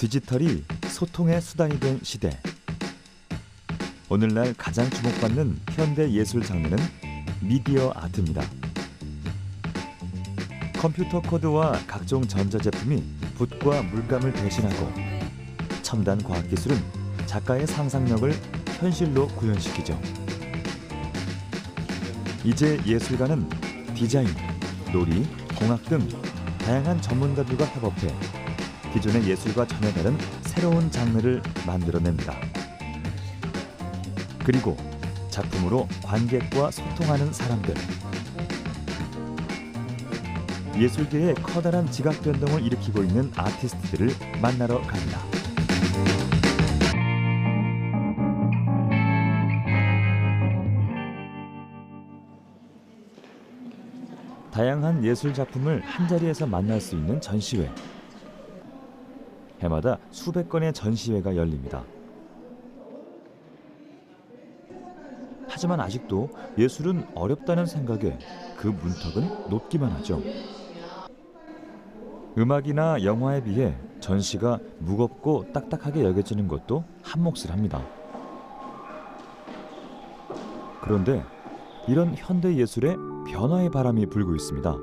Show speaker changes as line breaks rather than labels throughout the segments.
디지털이 소통의 수단이 된 시대. 오늘날 가장 주목받는 현대 예술 장르는 미디어 아트입니다. 컴퓨터 코드와 각종 전자제품이 붓과 물감을 대신하고 첨단 과학기술은 작가의 상상력을 현실로 구현시키죠. 이제 예술가는 디자인, 놀이, 공학 등 다양한 전문가들과 협업해 기존의 예술과 전혀 다른 새로운 장르를 만들어냅니다. 그리고 작품으로 관객과 소통하는 사람들. 예술계에 커다란 지각 변동을 일으키고 있는 아티스트들을 만나러 갑니다. 다양한 예술 작품을 한자리에서 만날 수 있는 전시회. 해마다 수백 건의 전시회가 열립니다. 하지만 아직도 예술은 어렵다는 생각에 그 문턱은 높기만 하죠. 음악이나 영화에 비해 전시가 무겁고 딱딱하게 여겨지는 것도 한몫을 합니다. 그런데 이런 현대 예술에 변화의 바람이 불고 있습니다.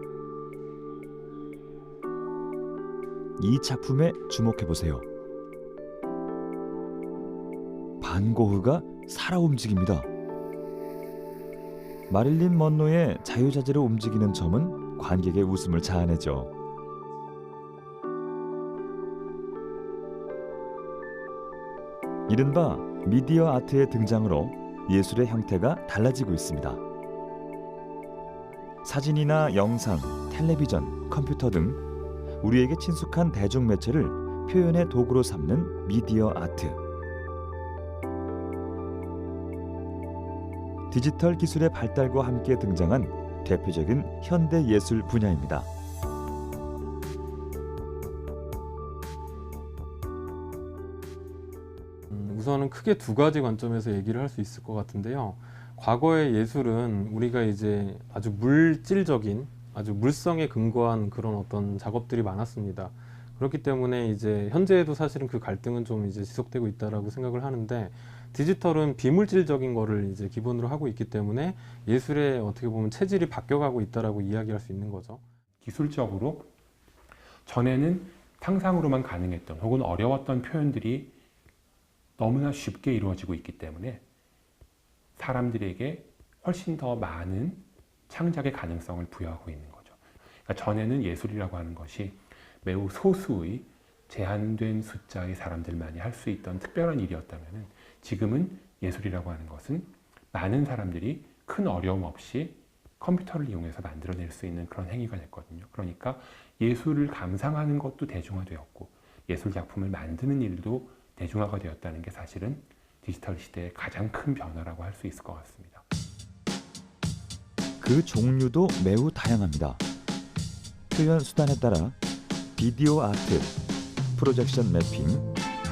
이 작품에 주목해 보세요. 반 고흐가 살아 움직입니다. 마릴린 먼로의 자유자재로 움직이는 점은 관객의 웃음을 자아내죠. 이른바 미디어 아트의 등장으로 예술의 형태가 달라지고 있습니다. 사진이나 영상, 텔레비전, 컴퓨터 등 우리에게 친숙한 대중매체를 표현의 도구로 삼는 미디어 아트. 디지털 기술의 발달과 함께 등장한 대표적인 현대 예술 분야입니다.
우선은 크게 두 가지 관점에서 얘기를 할 수 있을 것 같은데요. 과거의 예술은 우리가 이제 아주 물질적인, 아주 물성에 근거한 그런 어떤 작업들이 많았습니다. 그렇기 때문에 이제 현재에도 사실은 그 갈등은 좀 이제 지속되고 있다라고 생각을 하는데, 디지털은 비물질적인 거를 이제 기본으로 하고 있기 때문에 예술의 어떻게 보면 체질이 바뀌어가고 있다라고 이야기할 수 있는 거죠.
기술적으로 전에는 상상으로만 가능했던 혹은 어려웠던 표현들이 너무나 쉽게 이루어지고 있기 때문에 사람들에게 훨씬 더 많은 창작의 가능성을 부여하고 있는 거죠. 그러니까 전에는 예술이라고 하는 것이 매우 소수의 제한된 숫자의 사람들만이 할 수 있던 특별한 일이었다면, 지금은 예술이라고 하는 것은 많은 사람들이 큰 어려움 없이 컴퓨터를 이용해서 만들어낼 수 있는 그런 행위가 됐거든요. 그러니까 예술을 감상하는 것도 대중화되었고 예술 작품을 만드는 일도 대중화가 되었다는 게 사실은 디지털 시대의 가장 큰 변화라고 할 수 있을 것 같습니다.
그 종류도 매우 다양합니다. 표현 수단에 따라 비디오 아트, 프로젝션 매핑,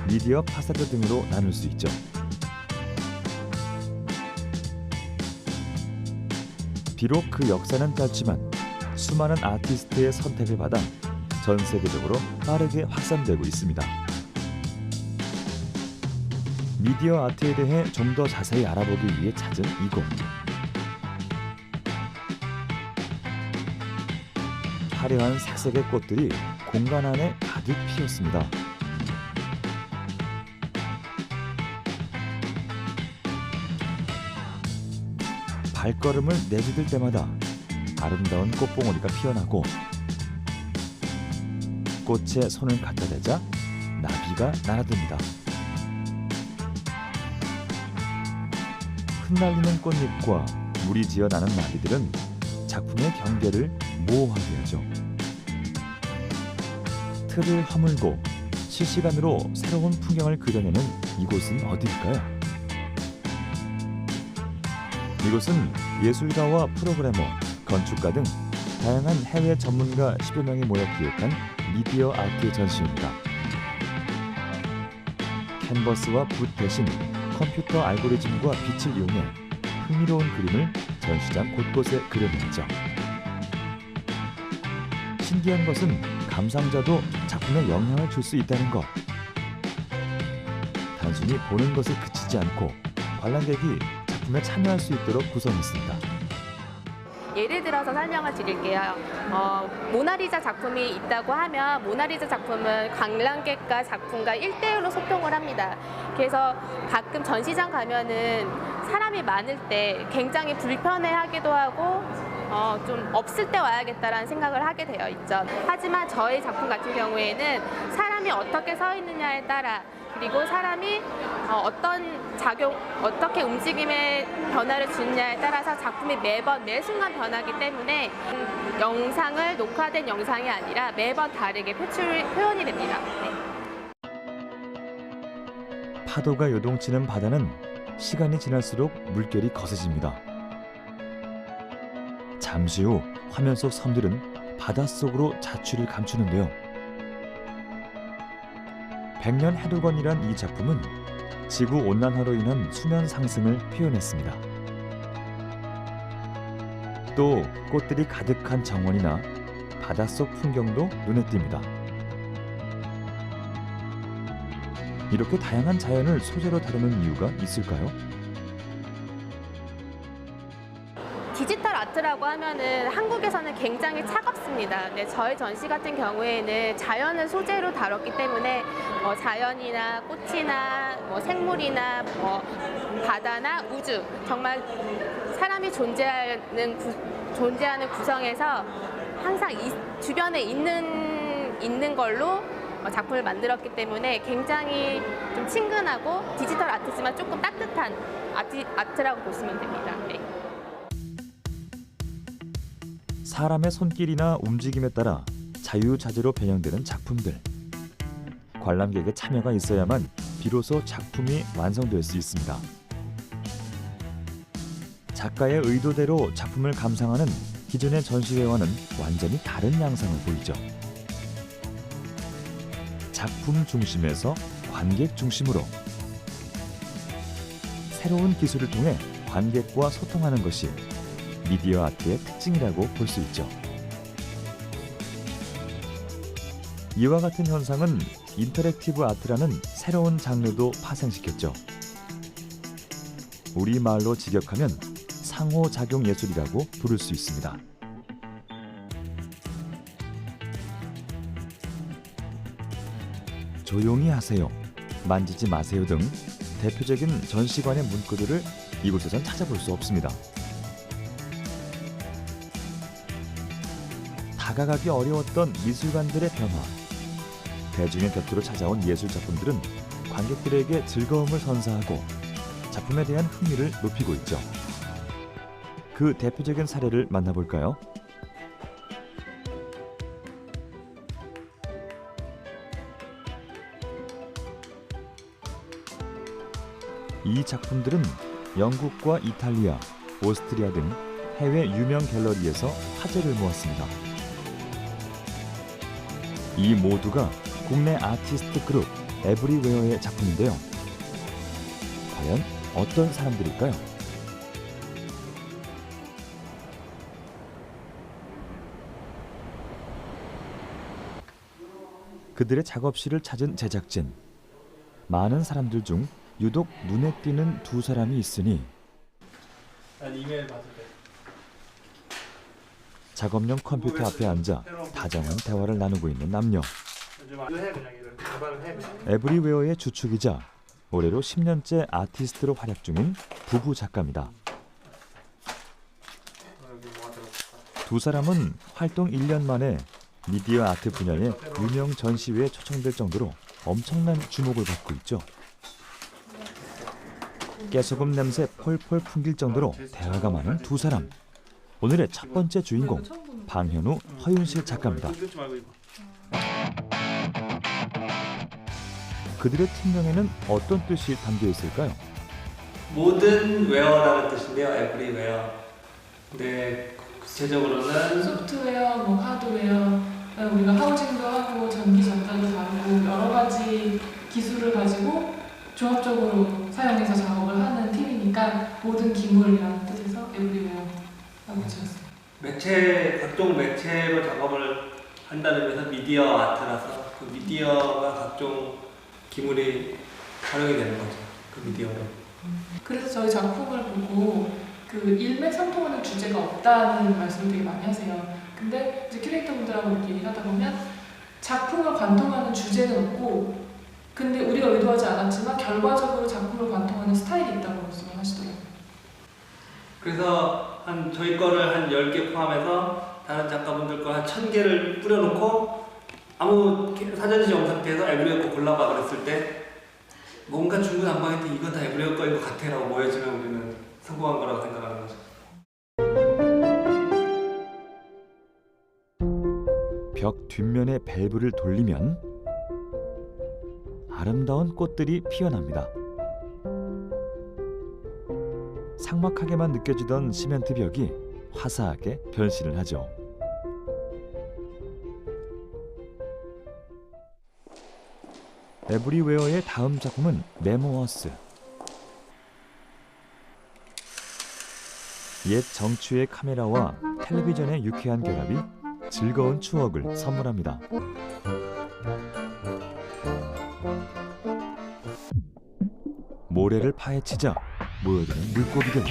미디어 파사드 등으로 나눌 수 있죠. 비록 그 역사는 짧지만 수많은 아티스트의 선택을 받아 전 세계적으로 빠르게 확산되고 있습니다. 미디어 아트에 대해 좀 더 자세히 알아보기 위해 찾은 이곳. 화려한 색색의 꽃들이 공간 안에 가득 피었습니다. 발걸음을 내디딜 때마다 아름다운 꽃봉오리가 피어나고 꽃에 손을 갖다 대자 나비가 날아듭니다. 흩날리는 꽃잎과 물이 지어나는 나비들은 작품의 경계를 모호하게 하죠. 틀을 허물고 실시간으로 새로운 풍경을 그려내는 이곳은 어디일까요? 이곳은 예술가와 프로그래머, 건축가 등 다양한 해외 전문가 10여 명이 모여 기획한 미디어 아트 전시입니다. 캔버스와 붓 대신 컴퓨터 알고리즘과 빛을 이용해 흥미로운 그림을 전시장 곳곳에 그려냈죠. 신기한 것은 감상자도 작품에 영향을 줄 수 있다는 것. 단순히 보는 것에 그치지 않고 관람객이 작품에 참여할 수 있도록 구성했습니다.
예를 들어서 설명을 드릴게요. 모나리자 작품이 있다고 하면 모나리자 작품은 관람객과 작품과 1대1로 소통을 합니다. 그래서 가끔 전시장 가면은 사람이 많을 때 굉장히 불편해하기도 하고 좀 없을 때 와야겠다라는 생각을 하게 되어 있죠. 하지만 저희 작품 같은 경우에는 사람이 어떻게 서 있느냐에 따라 그리고 사람이 어떻게 움직임의 변화를 주느냐에 따라서 작품이 매번 매 순간 변하기 때문에 영상을 녹화된 영상이 아니라 매번 다르게 표현이 됩니다. 네.
파도가 요동치는 바다는 시간이 지날수록 물결이 거세집니다. 잠시 후 화면 속 섬들은 바닷속으로 자취를 감추는데요. 백년 해돋원이란 이 작품은 지구온난화로 인한 수면 상승을 표현했습니다. 또 꽃들이 가득한 정원이나 바닷속 풍경도 눈에 띕니다. 이렇게 다양한 자연을 소재로 다루는 이유가 있을까요?
디지털 아트라고 하면은 한국에서는 굉장히 차갑습니다. 네, 저희 전시 같은 경우에는 자연을 소재로 다뤘기 때문에 자연이나 꽃이나 생물이나 바다나 우주 정말 사람이 존재하는 구성에서 항상 주변에 있는 걸로 작품을 만들었기 때문에 굉장히 좀 친근하고 디지털 아트지만 조금 따뜻한 아트라고 보시면 됩니다. 네.
사람의 손길이나 움직임에 따라 자유자재로 변형되는 작품들. 관람객의 참여가 있어야만 비로소 작품이 완성될 수 있습니다. 작가의 의도대로 작품을 감상하는 기존의 전시회와는 완전히 다른 양상을 보이죠. 작품 중심에서 관객 중심으로 새로운 기술을 통해 관객과 소통하는 것이 미디어 아트의 특징이라고 볼 수 있죠. 이와 같은 현상은 인터랙티브 아트라는 새로운 장르도 파생시켰죠. 우리말로 직역하면 상호작용 예술이라고 부를 수 있습니다. 조용히 하세요, 만지지 마세요 등 대표적인 전시관의 문구들을 이곳에선 찾아볼 수 없습니다. 다가가기 어려웠던 미술관들의 변화, 대중의 곁으로 찾아온 예술 작품들은 관객들에게 즐거움을 선사하고 작품에 대한 흥미를 높이고 있죠. 그 대표적인 사례를 만나볼까요? 이 작품들은 영국과 이탈리아, 오스트리아 등 해외 유명 갤러리에서 화제를 모았습니다. 이 모두가 국내 아티스트 그룹 에브리웨어의 작품인데요. 과연 어떤 사람들일까요? 그들의 작업실을 찾은 제작진. 많은 사람들 중 유독 눈에 띄는 두 사람이 있으니
이메일 받을 때
작업용 컴퓨터 앞에 앉아 다정한 대화를 나누고 있는 남녀. 에브리웨어의 주축이자 올해로 10년째 아티스트로 활약 중인 부부 작가입니다. 두 사람은 활동 1년 만에 미디어 아트 분야의 유명 전시회에 초청될 정도로 엄청난 주목을 받고 있죠. 깨소금 냄새 폴폴 풍길 정도로 대화가 많은 두 사람. 오늘의 첫 번째 주인공 방현우, 허윤실 작가입니다. 그들의 팀명에는 어떤 뜻이 담겨 있을까요?
모든 웨어라는 뜻인데요. 에브리웨어. 근데 구체적으로는
소프트웨어, 하드웨어, 우리가 하우징도 하고 전기 전자도 다루고 여러 가지 기술을 가지고 종합적으로 사용해서 작업을 하는 팀이니까 모든 기물이라는 뜻에서 에브리웨어라고 지었습니다.
각종 매체로 작업을 한다는 데서 미디어 아트라서 그 미디어가 각종 기물이 활용이 되는 거죠. 그 미디어로.
그래서 저희 작품을 보고 그 일맥상통하는 주제가 없다는 말씀을 되게 많이 하세요. 근데 이제 큐레이터분들하고 이렇게 얘기를 하다 보면 작품을 관통하는 주제는 없고 근데 우리가 의도하지 않았지만 결과적으로 작품을 관통하는 스타일이 있다고 말씀을 하시더라고요.
그래서 한 저희 거를 한 10개 포함해서 다른 작가분들 거 한 1000개를 뿌려놓고 아무 사전지 영상태에서 에브리어 거 골라봐 그랬을 때 뭔가 중구난방인데 이건 다 에브리어 거인 것 같아 라고 모여지면 우리는 성공한 거라고 생각하는 거죠.
벽 뒷면의 밸브를 돌리면 아름다운 꽃들이 피어납니다. 삭막하게만 느껴지던 시멘트 벽이 화사하게 변신을 하죠. 에브리웨어의 다음 작품은 메모어스. 옛 정취의 카메라와 텔레비전의 유쾌한 결합이 즐거운 추억을 선물합니다. 모래를 파헤치자 모여드는 물고기들.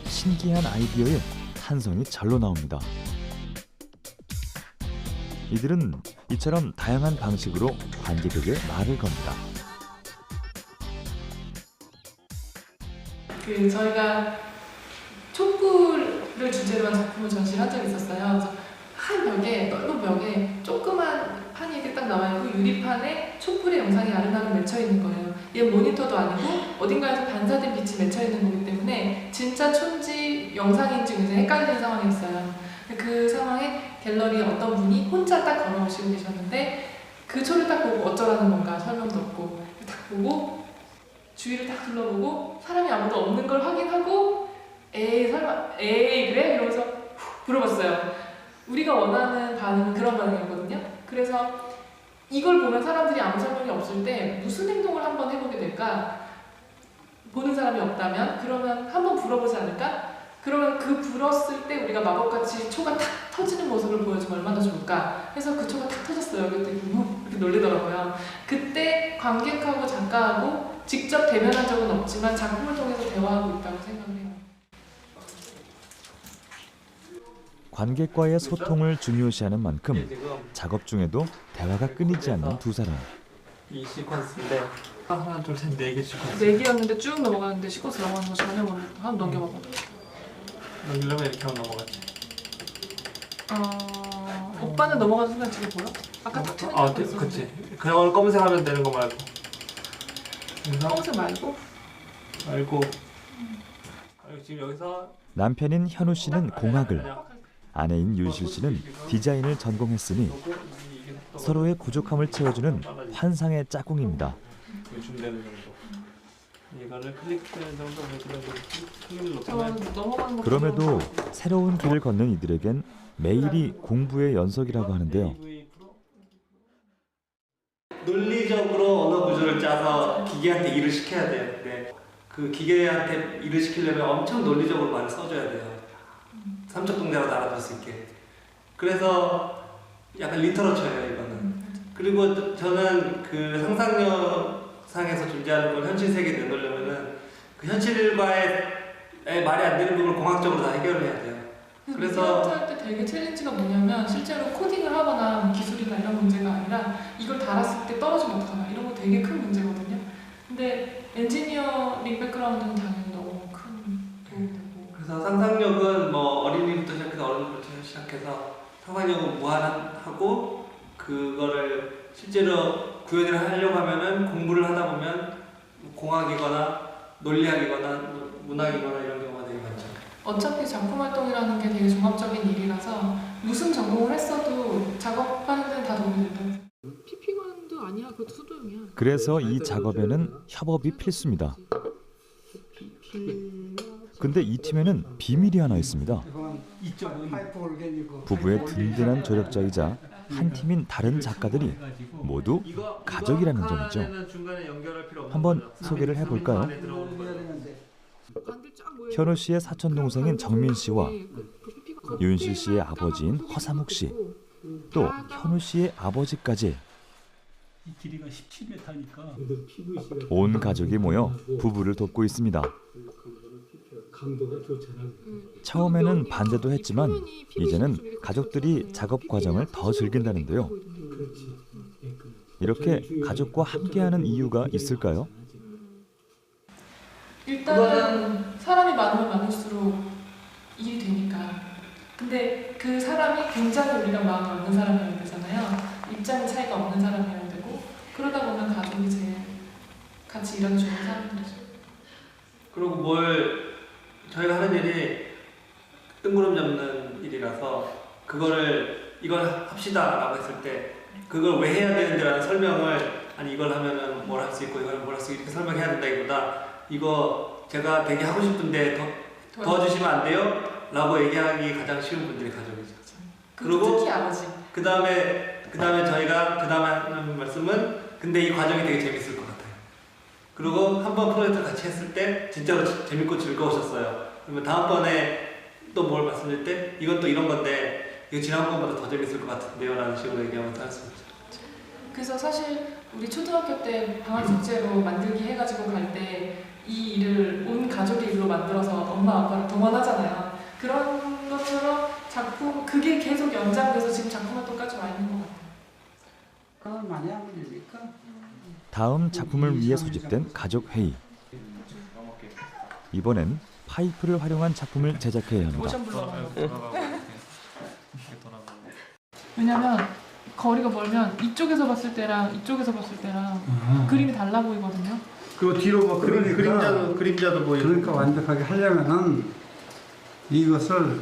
신기한 아이디어에 탄성이 절로 나옵니다. 이들은 이처럼 다양한 방식으로 관객에게 말을 겁니다.
저희가 촛불을 주제로 한 작품을 전시를 한 적이 있었어요. 그래서 한 벽에, 넓은 벽에 조그만 판이 이렇게 딱 나와있고 유리판에 촛불의 영상이 아른아른 맺혀있는 거예요. 얘 모니터도 아니고 어딘가에서 반사된 빛이 맺혀있는 거기 때문에 진짜 촌지 영상인지 굉장히 헷갈리는 상황이었어요. 그 상황에 갤러리에 어떤 분이 혼자 딱 걸어오시고 계셨는데 그 초를 딱 보고 어쩌라는 건가 설명도 없고 딱 보고 주위를 딱 둘러보고 사람이 아무도 없는 걸 확인하고 에이 설마 에이 그래? 이러면서 훅 물어봤어요. 우리가 원하는 반응은 그런 반응이었거든요. 그래서 이걸 보면 사람들이 아무 설명이 없을 때 무슨 행동을 한번 해보게 될까? 보는 사람이 없다면 그러면 한번 불어보지 않을까? 그러면 그 불었을 때 우리가 마법같이 초가 탁 터지는 모습을 보여주면 얼마나 좋을까? 해서 그 초가 탁 터졌어요. 그랬더니 이렇게 놀리더라고요. 그때 관객하고 작가하고 직접 대면한 적은 없지만 작품을 통해서 대화하고 있다고 생각을 해요.
관객과의 소통을 중요시하는 만큼 작업 중에도 대화가 끊이지 않는 두 사람.
이 시퀀스인데 하나 둘 셋 네 개 시퀀스.
4개였는데 쭉 넘어가는데 시퀀스 넘어가는 거 전혀 모르겠어. 한번 넘겨봐봐.
넘기려면 이렇게 하면 넘어가지.
오빠는 넘어가는 순간 지금 보여? 아까 탁 튀는 거 있었는데.
그치. 그냥 검은색 하면 되는 거 말고. 그래서
검은색 말고?
지금 여기서
남편인 현우 씨는 공학을, 아내인 윤실 씨는 디자인을 전공했으니 서로의 부족함을 채워주는 환상의 짝꿍입니다.
준비되는 정도. 이거를 클릭되는 정도 해주려고 클릭을
저는
놓으면
넘어가는 거
그럼에도 새로운 길을 걷는 이들에겐 매일이 공부의 연속이라고 하는데요.
논리적으로 언어 구조를 짜서 기계한테 일을 시켜야 돼요. 근데 그 기계한테 일을 시키려면 엄청 논리적으로 많이 써줘야 돼요. 삼척 동작으로 알아들 수 있게. 그래서 약간 리터러처예요, 이거는. 그리고 저는 그 상상력상에서 존재하는 걸 현실 세계에 내놓으려면은 그 현실과의 말이 안 되는 부분을 공학적으로 다 해결을 해야 돼요. 그래서
할 때 되게 챌린지가 뭐냐면 실제로 코딩을 하거나 기술이나 이런 문제가 아니라 이걸 달았을 때 떨어지면 어떡하나 이런 거 되게 큰 문제거든요. 근데 엔지니어링 백그라운드는 당연히 너무 큰 도움이 되고.
그래서 상상력은 뭐 어린이부터 시작해서 어른부터 시작해서 상상력은 무한하고 그거를 실제로 구현을 하려고 하면은 공부를 하다 보면 공학이거나 논리학이거나 문학이거나 이런 경우가 되게 많죠.
어차피 작품 활동이라는 게 되게 종합적인 일이라서 무슨 전공을 했어도 작업하는 데는 다 도움이 된다. PP관도 아니야, 그것도 수도용이야.
그래서 이 작업에는 협업이 필수입니다. 근데 이 팀에는 비밀이 하나 있습니다. 부부의 든든한 조력자이자 한 팀인 다른 작가들이 모두 가족이라는 점이죠. 한번 소개를 해볼까요? 현우 씨의 사촌 동생인 정민 씨와 윤실 씨의 아버지인 허삼욱 씨, 또 현우 씨의 아버지까지
이 길이가 17m니까
온 가족이 모여 부부를 돕고 있습니다.
강도가 좋잖아.
처음에는 반대도 했지만 이제는 가족들이 작업 과정을 더 즐긴다는데요. 이렇게 가족과 함께하는 이유가 있을까요?
일단은 사람이 많으면 많을수록 일이 되니까. 근데 그 사람이 굉장히 우리랑 마음이 없는 사람이어야 되잖아요. 입장 차이가 없는 사람이어야 되고, 그러다 보면 가족이 제일 같이 일하기 좋은 사람들이죠.
그리고 저희가 하는 일이 뜬구름 잡는 일이라서 이걸 합시다라고 했을 때 그걸 왜 해야 되는데라는 설명을 아니 이걸 하면은 뭘 할 수 있고 이걸 뭘 할 수 있고 이렇게 설명해야 된다기보다 이거 제가 되게 하고 싶은데 도와주시면 안 돼요? 라고 얘기하기 가장 쉬운 분들이 가족이죠. 그리고
특히 아버지.
그 다음에 저희가 그 다음에 하는 말씀은 근데 이 과정이 되게 재밌을 것 같아요. 그리고 한번 프로젝트를 같이 했을 때 진짜로 재밌고 즐거우셨어요. 그러면 다음번에 또 뭘 말씀드릴 때 이건 또 이런 건데 이거 지난번보다 더 재밌을 것 같은데요 라는 식으로 얘기하면 할 수 있죠.
그래서 사실 우리 초등학교 때 방학 숙제로 만들기 해가지고 갈 때 이 일을 온 가족의 일로 만들어서 엄마 아빠를 동원하잖아요. 그런 것처럼 작품 그게 계속 연장돼서 지금 작품 활동까지 와 있는 것 같아요.
많이 하면 되니까.
다음 작품을 위해 소집된 가족 회의. 이번엔 파이프를 활용한 작품을 제작해야 합니다.
왜냐면 거리가 멀면 이쪽에서 봤을 때랑 이쪽에서 봤을 때랑 그림이 달라 보이거든요.
그 뒤로 뭐 그림자도 보이고.
그러니까 완벽하게 하려면은 이것을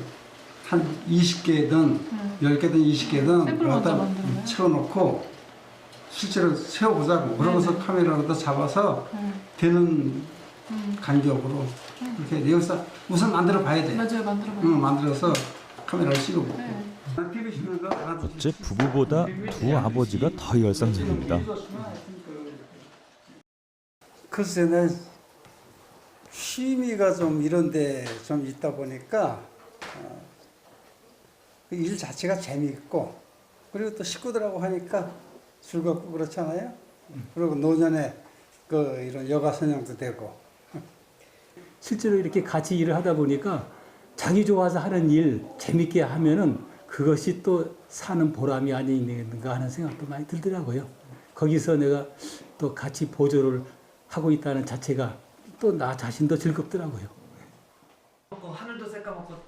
한 20개든 10개든 20개든
샘플 먼저
갖다
만들어요?
채워놓고 실제로 세워보자고. 그러고서 카메라로도 잡아서 되는 간격으로 이렇게 여기서 우선 만들어 봐야 돼.
맞아요, 만들어봐요.
만들어서 카메라를 씌우고.
네.
어째 부부보다 두 아버지가 더 열성적입니다.
글쎄, 내 취미가 좀 이런데 좀 있다 보니까 그 일 자체가 재미있고 그리고 또 식구들하고 하니까 즐겁고 그렇잖아요. 그리고 노년에 이런 여가 선양도 되고.
실제로 이렇게 같이 일을 하다 보니까 자기 좋아서 하는 일 재밌게 하면은 그것이 또 사는 보람이 아닌가 하는 생각도 많이 들더라고요. 거기서 내가 또 같이 보조를 하고 있다는 자체가 또 나 자신도 즐겁더라고요.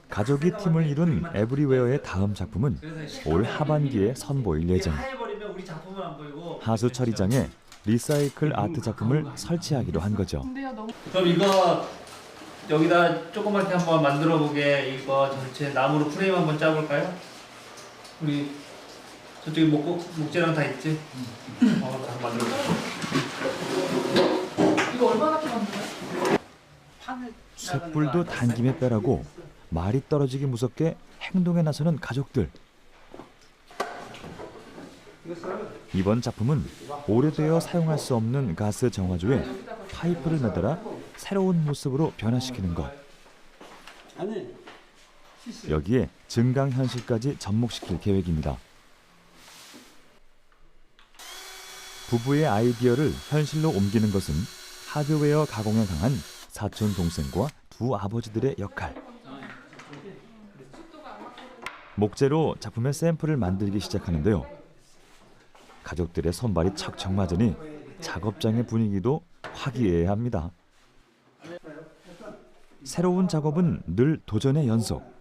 가족이 팀을 이룬 에브리웨어의 다음 작품은 올 하반기에 선보일 예정. 하수 처리장에 리사이클 아트 작품을 설치하기로 한 거죠.
그럼 이거 여기다 조그맣게 한번 만들어 보게 이거 전체 나무로 프레임 한번 짜볼까요? 우리 저쪽에 목재랑 다 있지? 다 만들어 볼게요.
이거 얼마나 키 만들어요?
쇳불도 단김에 빼라고 말이 떨어지기 무섭게 행동에 나서는 가족들. 이번 작품은 오래되어 사용할 수 없는 가스 정화조에 파이프를 매달아 새로운 모습으로 변화시키는 것. 여기에 증강현실까지 접목시킬 계획입니다. 부부의 아이디어를 현실로 옮기는 것은 하드웨어 가공에 강한 사촌 동생과 두 아버지들의 역할. 목재로 작품의 샘플을 만들기 시작하는데요. 가족들의 손발이 척척 맞으니 작업장의 분위기도 화기애애합니다. 새로운 작업은 늘 도전의 연속.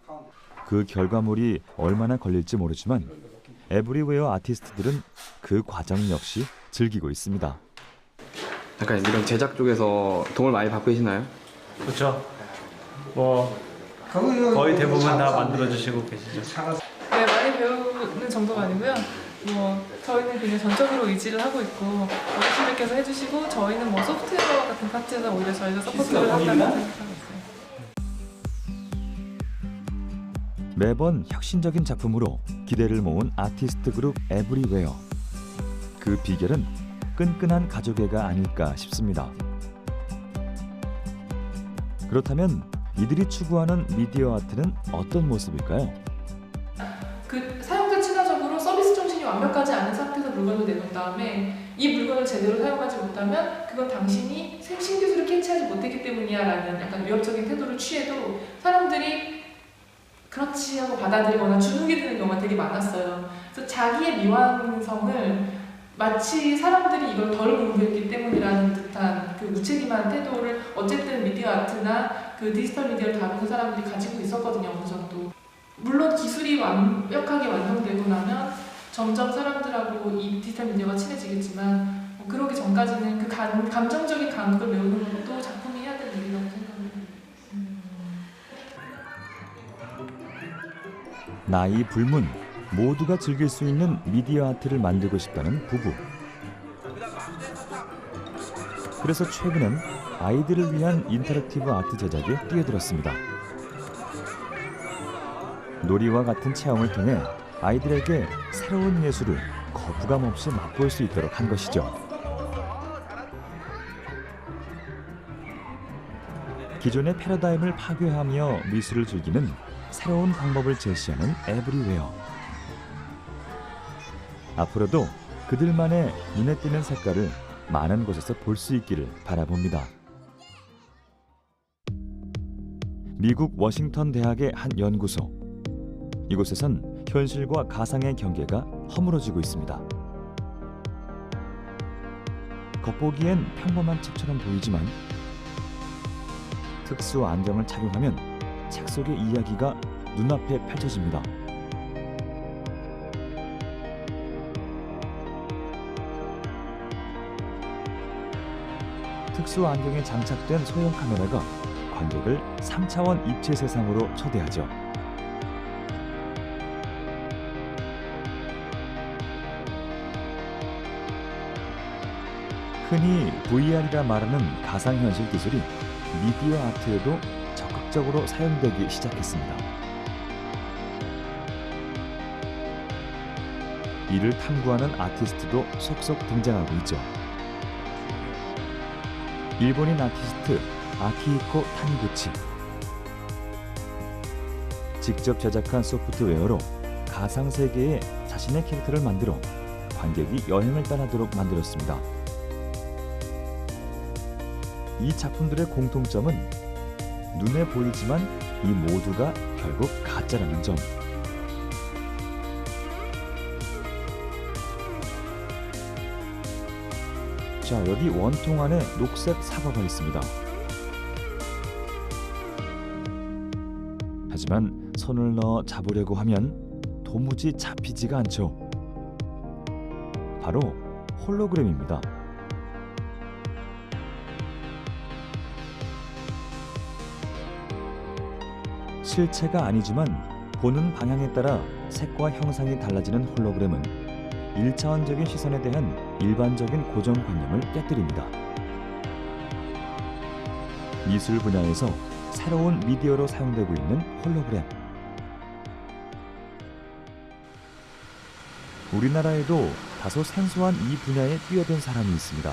그 결과물이 얼마나 걸릴지 모르지만 에브리웨어 아티스트들은 그 과정 역시 즐기고 있습니다.
약간 이런 제작 쪽에서 도움을 많이 받고 계시나요?
그렇죠. 뭐 거의 대부분 다 만들어 주시고 계시죠.
네, 많이 배우는 정도가 아니고요. 저희는 그냥 전적으로 의지를 하고 있고 어르신들께서 해주시고 저희는 소프트웨어 같은 파트에서 오히려 저희가 서포트를 한다고 생각하고 있어요.
매번 혁신적인 작품으로 기대를 모은 아티스트 그룹 에브리웨어. 그 비결은 끈끈한 가족애가 아닐까 싶습니다. 그렇다면 이들이 추구하는 미디어 아트는 어떤 모습일까요?
사용자 친화적으로 서비스 정신이 완벽하지 않은 상태에서 물건을 내놓은 다음에 이 물건을 제대로 사용하지 못하면 그건 당신이 신기술을 캐치하지 못했기 때문이야라는 약간 위협적인 태도를 취해도 사람들이 그렇지 하고 받아들이거나 주눅이 드는 경우가 되게 많았어요. 그래서 자기의 미완성을 마치 사람들이 이걸 덜 공부했기 때문이라는 듯한 그 무책임한 태도를 어쨌든 미디어 아트나 그 디지털 미디어를 다루는 사람들이 가지고 있었거든요. 어느 정도. 물론 기술이 완벽하게 완성되고 나면 점점 사람들하고 이 디지털 미디어가 친해지겠지만 그러기 전까지는 그 감정적인 간극을 메우는 것도 작품이 해야 될 일이라고 생각합니다.
나이 불문 모두가 즐길 수 있는 미디어 아트를 만들고 싶다는 부부. 그래서 최근엔 아이들을 위한 인터랙티브 아트 제작에 뛰어들었습니다. 놀이와 같은 체험을 통해 아이들에게 새로운 예술을 거부감 없이 맛볼 수 있도록 한 것이죠. 기존의 패러다임을 파괴하며 미술을 즐기는 새로운 방법을 제시하는 에브리웨어. 앞으로도 그들만의 눈에 띄는 색깔을 많은 곳에서 볼 수 있기를 바라봅니다. 미국 워싱턴 대학의 한 연구소. 이곳에선 현실과 가상의 경계가 허물어지고 있습니다. 겉보기엔 평범한 책처럼 보이지만 특수 안경을 착용하면 책 속의 이야기가 눈앞에 펼쳐집니다. 특수 안경에 장착된 소형 카메라가 관객을 3차원 입체 세상으로 초대하죠. 흔히 VR이라 말하는 가상현실 기술이 미디어 아트에도 적극적으로 사용되기 시작했습니다. 이를 탐구하는 아티스트도 속속 등장하고 있죠. 일본인 아티스트 아키히코 타니구치. 직접 제작한 소프트웨어로 가상세계에 자신의 캐릭터를 만들어 관객이 여행을 떠나도록 만들었습니다. 이 작품들의 공통점은 눈에 보이지만 이 모두가 결국 가짜라는 점. 자, 여기 원통 안에 녹색 사과가 있습니다. 하지만 손을 넣어 잡으려고 하면 도무지 잡히지가 않죠. 바로 홀로그램입니다. 실체가 아니지만 보는 방향에 따라 색과 형상이 달라지는 홀로그램은 1차원적인 시선에 대한 일반적인 고정관념을 깨뜨립니다. 미술 분야에서 새로운 미디어로 사용되고 있는 홀로그램. 우리나라에도 다소 생소한 이 분야에 뛰어든 사람이 있습니다.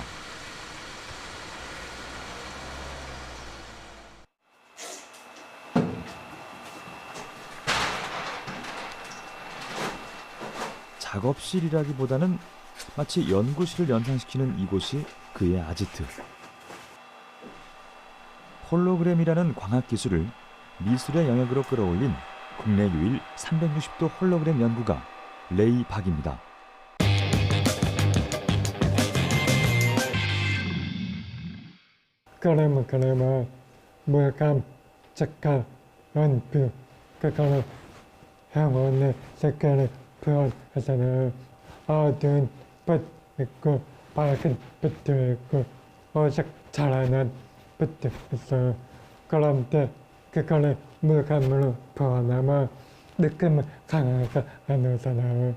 작업실이라기보다는 마치 연구실을 연상시키는 이곳이 그의 아지트. 홀로그램이라는 광학기술을 미술의 영역으로 끌어올린 국내 유일 360도 홀로그램 연구가 레이 박입니다.
그러면 물감, 색깔, 연필, 그거는 향원의 색깔을 표현하잖아요. 어두운 빛 있고 밝은 빛도 있고 어색 자라난 빛도 있어요. 그런데 그거를 물감으로 표현하면 느낌은 강하게 안 오잖아요.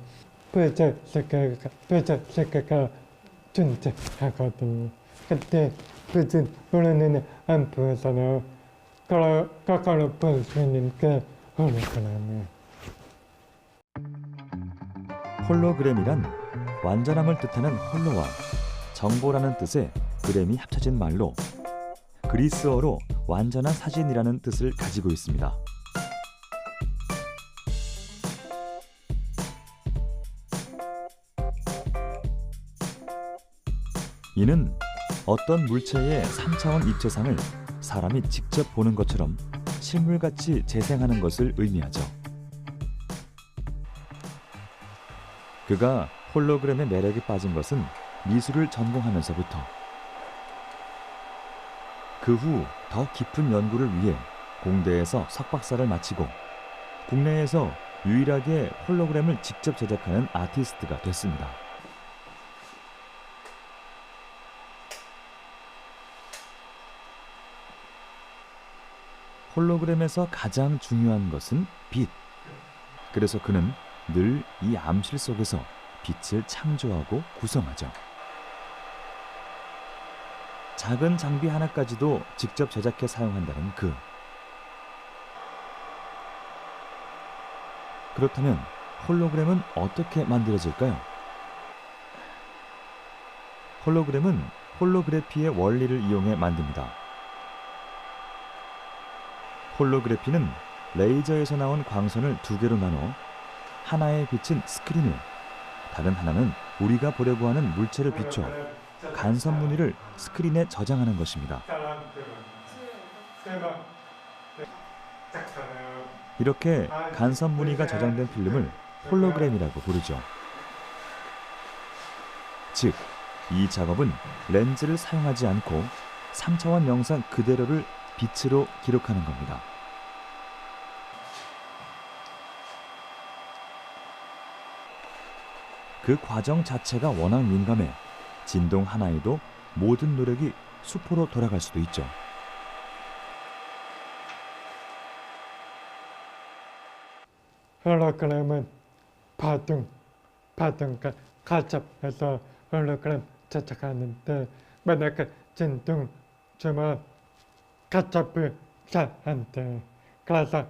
빛의 색깔가 존재하거든요. 그때 빛은 우리 눈에 안 보이잖아요. 그걸로 볼 수 있는 게 홀로그램이에요.
홀로그램이란 완전함을 뜻하는 홀로와 정보라는 뜻의 그램이 합쳐진 말로 그리스어로 완전한 사진이라는 뜻을 가지고 있습니다. 이는 어떤 물체의 3차원 입체상을 사람이 직접 보는 것처럼 실물같이 재생하는 것을 의미하죠. 그가 홀로그램의 매력에 빠진 것은 미술을 전공하면서부터. 그 후 더 깊은 연구를 위해 공대에서 석박사를 마치고 국내에서 유일하게 홀로그램을 직접 제작하는 아티스트가 됐습니다. 홀로그램에서 가장 중요한 것은 빛. 그래서 그는 늘 이 암실 속에서 빛을 창조하고 구성하죠. 작은 장비 하나까지도 직접 제작해 사용한다는 그. 그렇다면 홀로그램은 어떻게 만들어질까요? 홀로그램은 홀로그래피의 원리를 이용해 만듭니다. 홀로그래피는 레이저에서 나온 광선을 두 개로 나눠 하나의 빛은 스크린을, 다른 하나는 우리가 보려고 하는 물체를 비춰 간섭 무늬를 스크린에 저장하는 것입니다. 이렇게 간섭 무늬가 저장된 필름을 홀로그램이라고 부르죠. 즉, 이 작업은 렌즈를 사용하지 않고 3차원 영상 그대로를 빛으로 기록하는 겁니다. 그 과정 자체가 워낙 민감해 진동 하나에도 모든 노력이 수포로 돌아갈 수도 있죠.
홀로그램은 파동과 가첩해서 홀로그램 제작하는데 만약에 진동 주면 가첩을 잘 안 돼. 그래서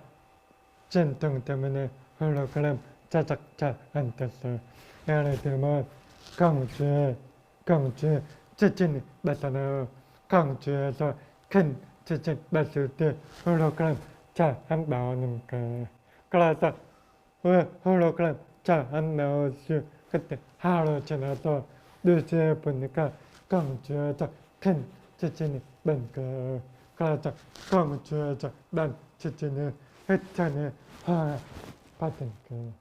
진동 때문에 홀로그램 제작 잘 안 됐어요. 예를 들면 광주에 지진이 나잖아요. 광주에서 큰 지진 났을 때 홀로그램 잘 안 나오는 거예요. 그래서 왜 홀로그램 잘 안 나오지? 그때 하루 지나서 뉴스에 보니까 광주에서 큰 지진이 난 거예요. 그래서 광주에서 난 지진을 했더니 받은 거예요.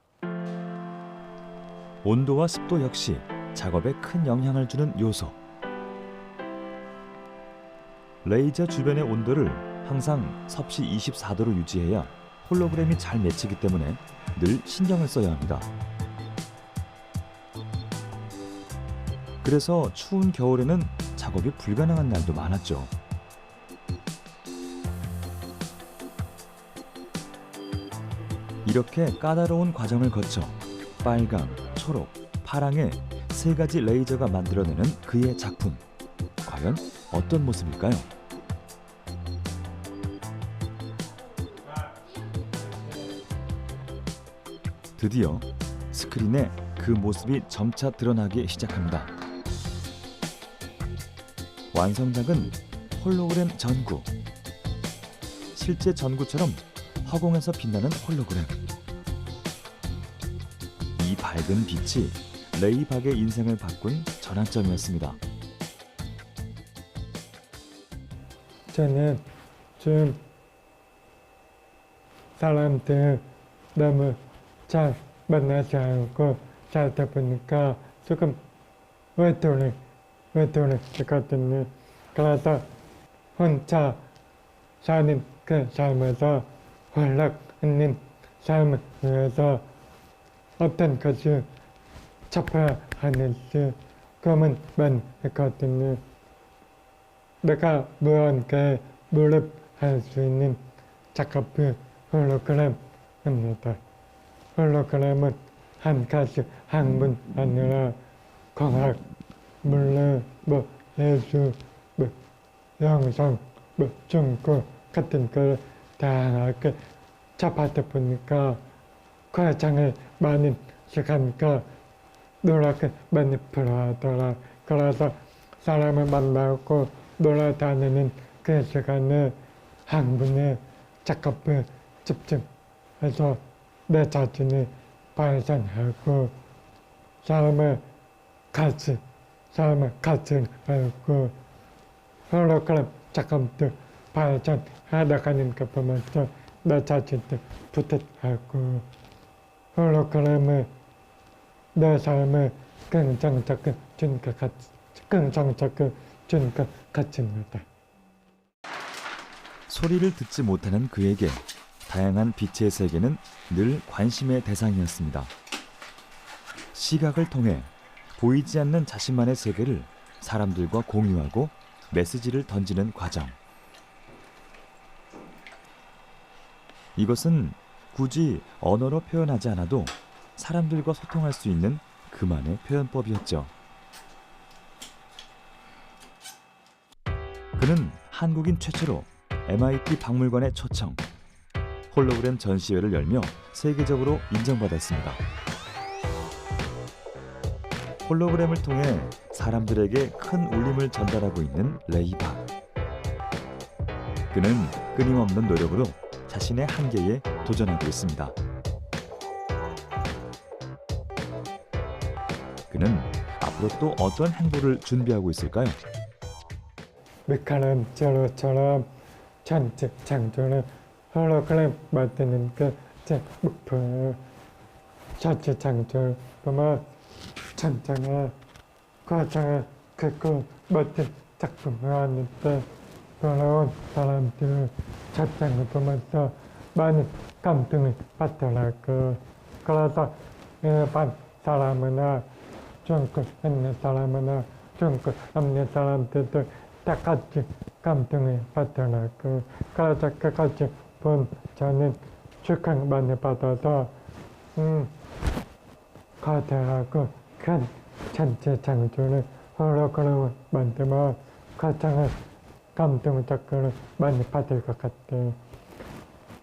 온도와 습도 역시 작업에 큰 영향을 주는 요소. 레이저 주변의 온도를 항상 섭씨 24도로 유지해야 홀로그램이 잘 맺히기 때문에 늘 신경을 써야 합니다. 그래서 추운 겨울에는 작업이 불가능한 날도 많았죠. 이렇게 까다로운 과정을 거쳐 빨강, 초록, 파랑의 세 가지 레이저가 만들어내는 그의 작품. 과연 어떤 모습일까요? 드디어 스크린에 그 모습이 점차 드러나기 시작합니다. 완성작은 홀로그램 전구. 실제 전구처럼 허공에서 빛나는 홀로그램. 이 밝은 빛이 레이박의 인생을 바꾼 전환점이었습니다.
저는 좀 사람들 너무 잘 만나지 않고 살다 보니까 조금 외톨이거든요. 그래서 혼자 사는 그 삶에서 홀락 있는 삶을 위해서 어떤 것을 접해야 하는지 고민만 했거든요. 내가 무언가에 몰입할 수 있는 작업이 홀로그램입니다. 홀로그램은 한 가지 학문 아니라 과학, 물리, 예술, 영상, 중국 같은 걸 다양하게 접하다 보니까 과정에 많은 시간과 노력이 많이 필요하더라. 그래서 사람을 만나고 놀아다니는 그 시간에 학문에 작업에 집중해서 내 자신이 발전하고 사람을 같이 삶을 같이 알고 홀로그램 작품들 발전하다가는 거 보면서 나 자신도 부탁하고 홀로그램을 내 삶을 긍정적인 주니까 같습니다.
소리를 듣지 못하는 그에게 다양한 빛의 세계는 늘 관심의 대상이었습니다. 시각을 통해 보이지 않는 자신만의 세계를 사람들과 공유하고 메시지를 던지는 과정. 이것은 굳이 언어로 표현하지 않아도 사람들과 소통할 수 있는 그만의 표현법이었죠. 그는 한국인 최초로 MIT 박물관에 초청, 홀로그램 전시회를 열며 세계적으로 인정받았습니다. 홀로그램을 통해 사람들에게 큰 울림을 전달하고 있는 레이박. 그는 끊임없는 노력으로 자신의 한계에 도전하고 있습니다. 그는 앞으로 또 어떤 행보를 준비하고 있을까요?
미카란젤로처럼 전체 창조는 홀로그램 만드는 게 제 목표. 전체 창조를 보면 천장에 과정을 긋고 멋진 작품을 하는데 돌아온 사람들은 천장을 보면서 많은 감동을 받더라고. 그래서 일반 사람이나 중국 있는 사람이나 중국 없는 사람들도 다 같이 감동을 받더라고. 그래서 그까지 본 저는 축하 많이 받아서 거대하고 큰 전체 창조를 홀로그램을 만들면 가장 감동적으로 많이 받을 것 같아요.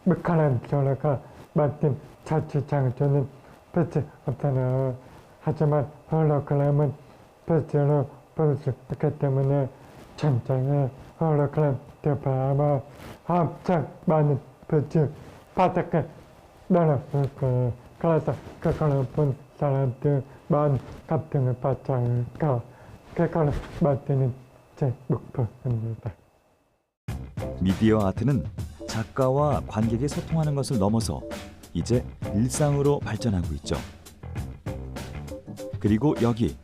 미카란젤로가 만든 전체 창조는 빛이 없잖아요. 하지만 홀로그램은 빛으로 볼 수 있기 때문에 천장에 홀로그램 들어가면 엄청 많은 빛이 바닥에 날아올 거예요. 그래서 그걸 본 사람들 많은 감동을 받지 않을까. 그걸 만드는 제 목표입니다.
미디어 아트는 작가와 관객이 소통하는 것을 넘어서 이제 일상으로 발전하고 있죠. 그리고 여기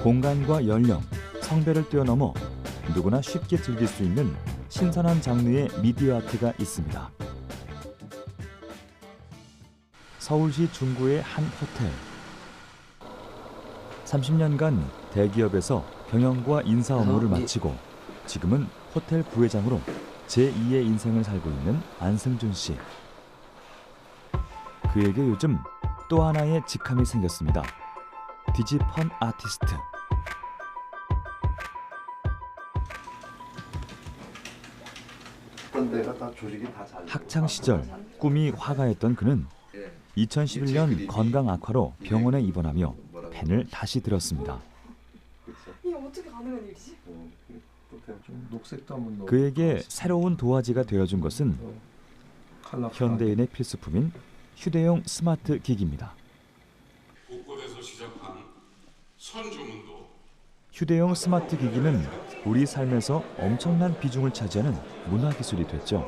공간과 연령, 성별을 뛰어넘어 누구나 쉽게 즐길 수 있는 신선한 장르의 미디어 아트가 있습니다. 서울시 중구의 한 호텔. 30년간 대기업에서 경영과 인사 업무를 마치고 지금은 호텔 부회장으로 제2의 인생을 살고 있는 안승준 씨. 그에게 요즘 또 하나의 직함이 생겼습니다. 디지펀 아티스트. 학창 시절 꿈이 화가였던 그는 2011년 건강 악화로 병원에 입원하며 펜을 다시 들었습니다.
이게 어떻게 가능한 일이지?
그에게 새로운 도화지가 되어준 것은 현대인의 필수품인 휴대용 스마트 기기입니다.
곳곳에서 시작한 선주문도.
휴대용 스마트 기기는 우리 삶에서 엄청난 비중을 차지하는 문화기술이 됐죠.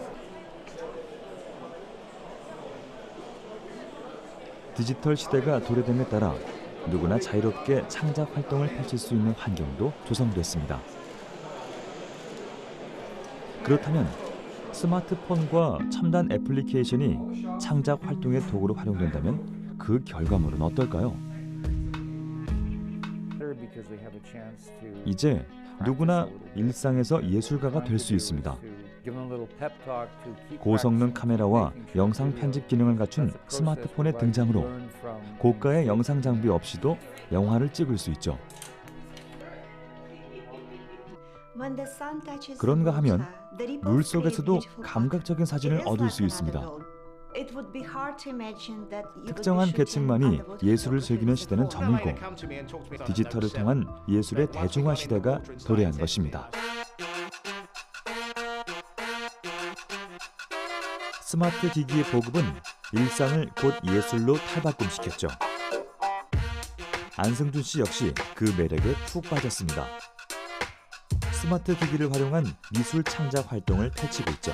디지털 시대가 도래됨에 따라 누구나 자유롭게 창작 활동을 펼칠 수 있는 환경도 조성됐습니다. 그렇다면 스마트폰과 첨단 애플리케이션이 창작 활동의 도구로 활용된다면 그 결과물은 어떨까요? 이제 누구나 일상에서 예술가가 될 수 있습니다. 고성능 카메라와 영상 편집 기능을 갖춘 스마트폰의 등장으로 고가의 영상 장비 없이도 영화를 찍을 수 있죠. 그런가 하면 물속에서도 감각적인 사진을 얻을 수 있습니다. 특정한 계층만이 예술을 즐기는 시대는 저물고 디지털을 통한 예술의 대중화 시대가 도래한 것입니다. 스마트 기기의 보급은 일상을 곧 예술로 탈바꿈시켰죠. 안승준 씨 역시 그 매력에 푹 빠졌습니다. 스마트 기기를 활용한 미술 창작 활동을 펼치고 있죠.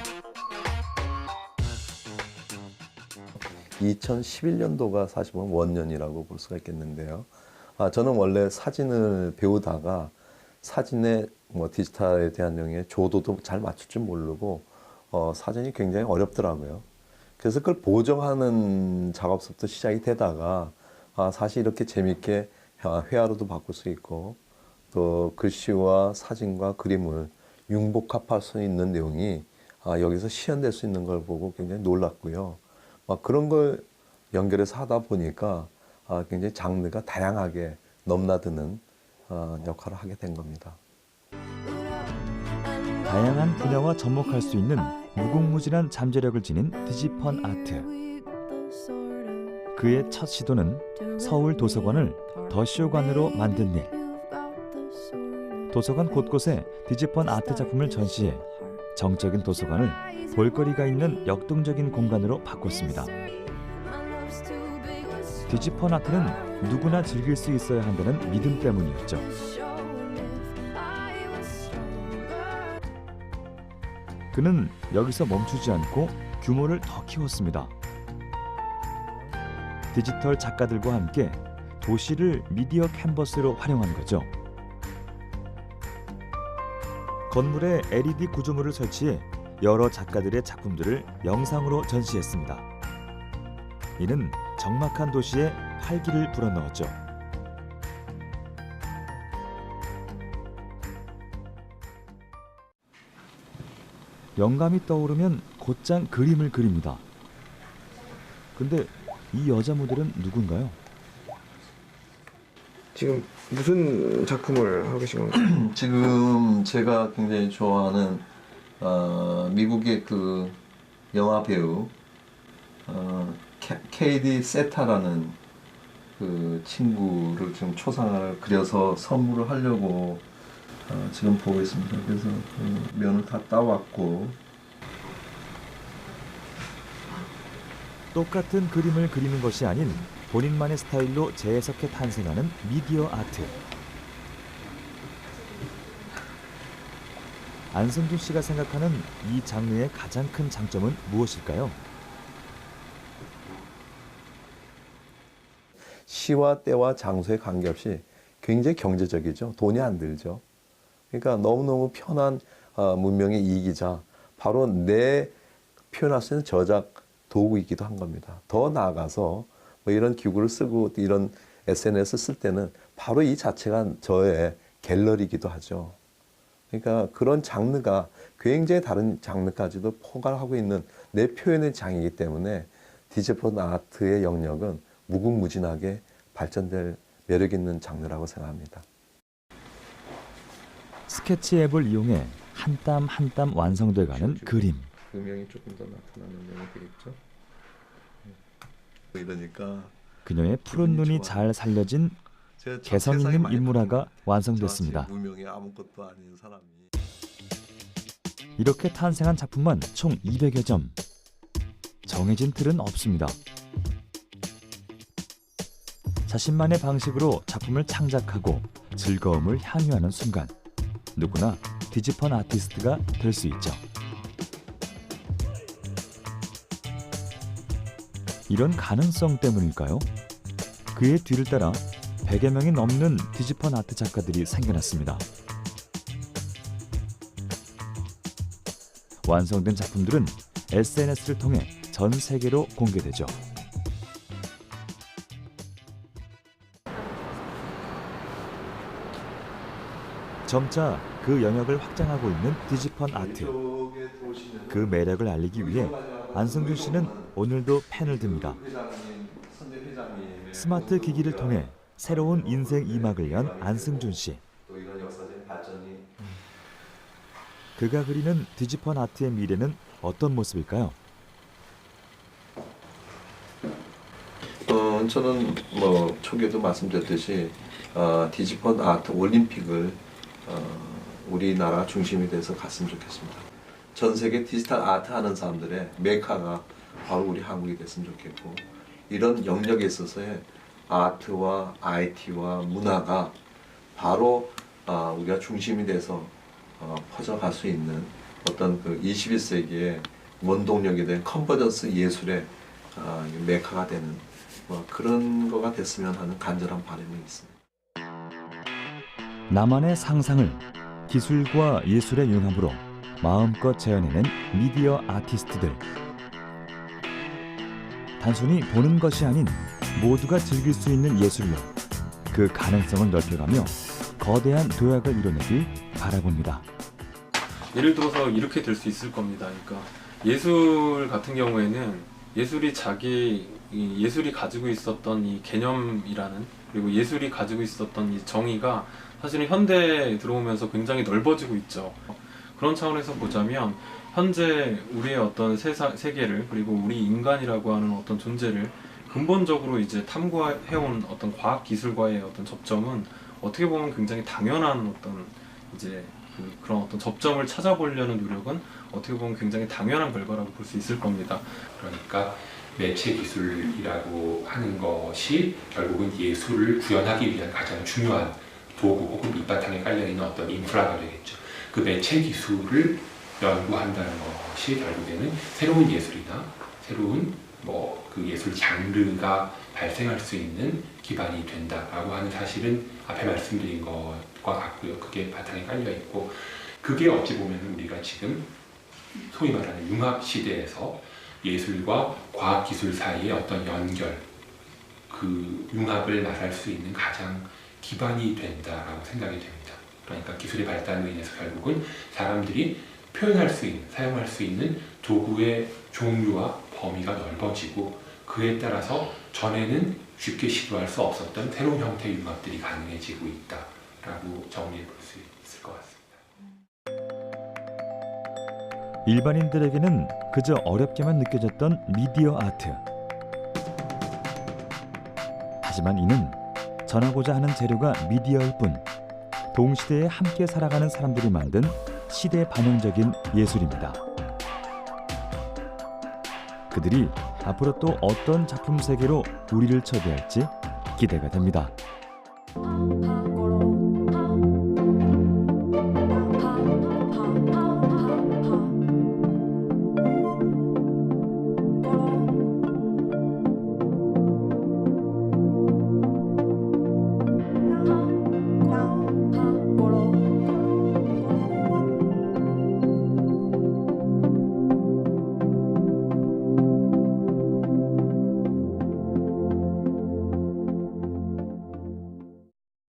2011년도가 사실 원년이라고 볼 수가 있겠는데요. 저는 원래 사진을 배우다가 사진의 디지털에 대한 영역에 조도도 잘 맞출 줄 모르고 사진이 굉장히 어렵더라고요. 그래서 그걸 보정하는 작업부터 시작이 되다가 사실 이렇게 재밌게 회화로도 바꿀 수 있고 또 글씨와 사진과 그림을 융복합할 수 있는 내용이 여기서 실현될 수 있는 걸 보고 굉장히 놀랐고요. 그런 걸 연결해서 하다 보니까 굉장히 장르가 다양하게 넘나드는 역할을 하게 된 겁니다.
다양한 분야와 접목할 수 있는 무궁무진한 잠재력을 지닌 디지펀 아트. 그의 첫 시도는 서울 도서관을 더쇼관으로 만든 일. 도서관 곳곳에 디지펀 아트 작품을 전시해 정적인 도서관을 볼거리가 있는 역동적인 공간으로 바꿨습니다. 디지펀 아트는 누구나 즐길 수 있어야 한다는 믿음 때문이었죠. 그는 여기서 멈추지 않고 규모를 더 키웠습니다. 디지털 작가들과 함께 도시를 미디어 캔버스로 활용한 거죠. 건물에 LED 구조물을 설치해 여러 작가들의 작품들을 영상으로 전시했습니다. 이는 적막한 도시에 활기를 불어넣었죠. 영감이 떠오르면 곧장 그림을 그립니다. 근데 이 여자 모델은 누군가요?
지금 무슨 작품을 하고 계신 건가요?
지금 제가 굉장히 좋아하는 미국의 그 영화 배우 KD 세타라는 그 친구를 지금 초상화를 그려서 선물을 하려고 지금 보고 있습니다. 그래서 그 면을 다 따왔고
똑같은 그림을 그리는 것이 아닌 본인만의 스타일로 재해석해 탄생하는 미디어 아트. 안승준 씨가 생각하는 이 장르의 가장 큰 장점은 무엇일까요?
시와 때와 장소에 관계없이 굉장히 경제적이죠. 돈이 안 들죠. 그러니까 너무너무 편한 문명의 이기자 바로 내 표현할 수 있는 저작 도구이기도 한 겁니다. 더 나아가서 뭐 이런 기구를 쓰고 이런 SNS 쓸 때는 바로 이 자체가 저의 갤러리이기도 하죠. 그러니까 그런 장르가 굉장히 다른 장르까지도 포괄하고 있는 내 표현의 장이기 때문에 디지털 아트의 영역은 무궁무진하게 발전될 매력 있는 장르라고 생각합니다.
스케치 앱을 이용해 한 땀 한 땀 완성돼가는 그림.
음영이 조금 더 나타나는 면이 되겠죠. 이러니까
그녀의 푸른 눈이 잘 살려진 개성 있는 인물화가 완성됐습니다.
무명의 아무것도 아닌 사람이
이렇게 탄생한 작품만 총 200여 점. 정해진 틀은 없습니다. 자신만의 방식으로 작품을 창작하고 즐거움을 향유하는 순간 누구나 디지펀 아티스트가 될 수 있죠. 이런 가능성 때문일까요? 그의 뒤를 따라 100여 명이 넘는 디지펀 아트 작가들이 생겨났습니다. 완성된 작품들은 SNS를 통해 전 세계로 공개되죠. 점차 그 영역을 확장하고 있는 디지펀 아트. 그 매력을 알리기 위해 안승준 씨는 오늘도 펜을 듭니다. 스마트 기기를 통해 새로운 인생 2막을 연 안승준 씨. 그가 그리는 디지펀 아트의 미래는 어떤 모습일까요?
저는 초기에도 말씀드렸듯이 디지펀 아트 올림픽을 우리나라 중심이 돼서 갔으면 좋겠습니다. 전 세계 디지털 아트 하는 사람들의 메카가 바로 우리 한국이 됐으면 좋겠고 이런 영역에 있어서의 아트와 IT와 문화가 바로 우리가 중심이 돼서 퍼져갈 수 있는 어떤 그 21세기의 원동력이 된 컨버전스 예술의 메카가 되는 그런 거가 됐으면 하는 간절한 바람이 있습니다.
나만의 상상을 기술과 예술의 융합으로 마음껏 재현해낸 미디어 아티스트들. 단순히 보는 것이 아닌 모두가 즐길 수 있는 예술로 그 가능성을 넓혀가며 거대한 도약을 이뤄내길 바라봅니다.
예를 들어서 이렇게 될 수 있을 겁니다. 그러니까 예술 같은 경우에는 예술이 예술이 가지고 있었던 이 개념이라는, 그리고 예술이 가지고 있었던 이 정의가 사실은 현대에 들어오면서 굉장히 넓어지고 있죠. 그런 차원에서 보자면 현재 우리의 어떤 세계를, 그리고 우리 인간이라고 하는 어떤 존재를 근본적으로 이제 탐구해온 어떤 과학 기술과의 어떤 접점은 어떻게 보면 굉장히 당연한 어떤 이제 그런 어떤 접점을 찾아보려는 노력은 어떻게 보면 굉장히 당연한 결과라고 볼 수 있을 겁니다.
그러니까 매체 기술이라고 하는 것이 결국은 예술을 구현하기 위한 가장 중요한 도구 혹은 밑바탕에 깔려있는 어떤 인프라가 되겠죠. 그 매체 기술을 연구한다는 것이 결국에는 새로운 예술이나 새로운 그 예술 장르가 발생할 수 있는 기반이 된다라고 하는 사실은 앞에 말씀드린 것과 같고요. 그게 바탕에 깔려 있고, 그게 어찌 보면 우리가 지금 소위 말하는 융합 시대에서 예술과 과학 기술 사이의 어떤 연결, 그 융합을 말할 수 있는 가장 기반이 된다라고 생각이 됩니다. 그러니까 기술의 발달로 인해서 결국은 사람들이 표현할 수 있는, 사용할 수 있는 도구의 종류와 범위가 넓어지고, 그에 따라서 전에는 쉽게 시도할 수 없었던 새로운 형태의 융합들이 가능해지고 있다라고 정리해 볼 수 있을 것 같습니다.
일반인들에게는 그저 어렵게만 느껴졌던 미디어 아트. 하지만 이는 전하고자 하는 재료가 미디어일 뿐 동시대에 함께 살아가는 사람들이 만든 시대 반영적인 예술입니다. 그들이 앞으로 또 어떤 작품 세계로 우리를 초대할지 기대가 됩니다.